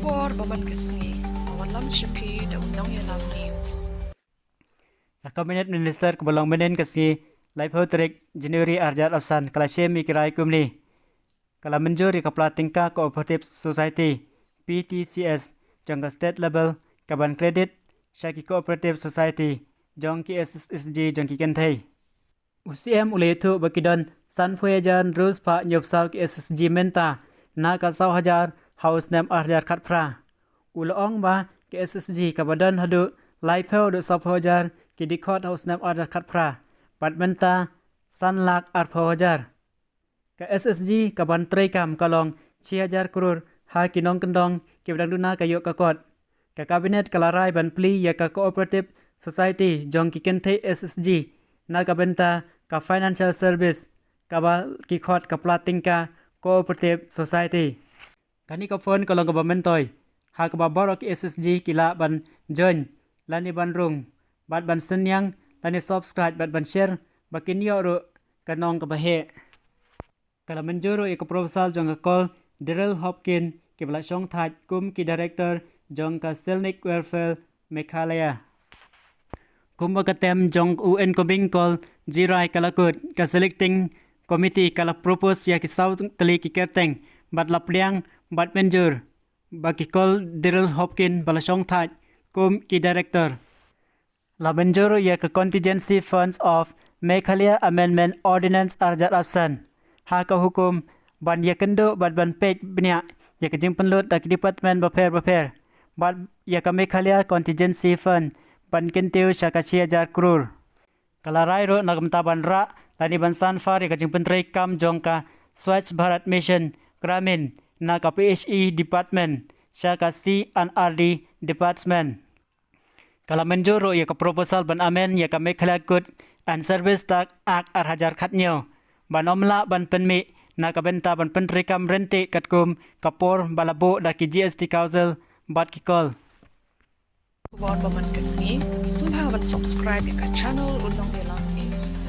War Baman Kasni, Awalam Shapi, the Unong Yalam News. Cabinet Minister Kebalong Benen Kasni, Life Hotrik, January Arjat Absan, Kalashem Mikirai Kumni. Kala menjuri Kepala Tingkah Cooperative Society, PTCS, jangka state level, Kaban Kredit, Syaki Cooperative Society, jangki SHG jangki Kentai. UCM ulai itu bakidan San Fuyajan Rus Pak Nyopsal ke SHG Menta, na kasau hajar, House Name Arjar Katpra. Ulaong ba ke SHG kabadan hadu, Laipel do Sap Hajar, ke dikot House Name Arjar Katpra, Badmenta, San Lak Arpo Hajar. Ke SSG kaban trekam kalong 6,000 crore ha kinong kendong ke bedang duna kayok kakot. Ke kabinet kalarai ban pli ya ka cooperative society jong ki kente SSG na kabenta ka financial service kabal ki khot ka platingka cooperative society. Kani ka phone kalong government toy ha ka babarok SSG kila ban join lani ban rung bat ban senyang lani subscribe bat ban share bakin yo ro kanong ka bahe. Kala menjuru iko proposal jong call Daryl Hopkins ke bala syong thaj kum ki director jong ka Selnik Welfare Meghalaya. Kum bakatem jong UN Koming call jirai kala kut ka selecting committee kala propose ya ki saw tali ki keteng bat lapliang bat menjur baki call Daryl Hopkins bala syong thaj kum ki director. La menjuru ya ka contingency funds of Meghalaya Amendment Ordinance Arjat Absan. Haka hukum ban ya kendo bat ban pej benya ya kejing penlut dak department baper bat ya ka Meghalaya contingency fund ban kentiu syaka 6,000 crore kala rairo nagamta ban ra lani ban sanfar ya kejing pentrai kam jongka Swachh Bharat Mission Gramin na ka PHE department syaka C&RD department kala menjuru ya ka proposal ban amen ya ka Meghalaya Goods and Service Tax Act Arhajar Khatnyo ban omla ban penmi na kabenta ban pentrikam rente katkum kapor balabo daki GST Council bat kikol. War Baman Kasni, somehow subscribe your channel Unong Yalam News.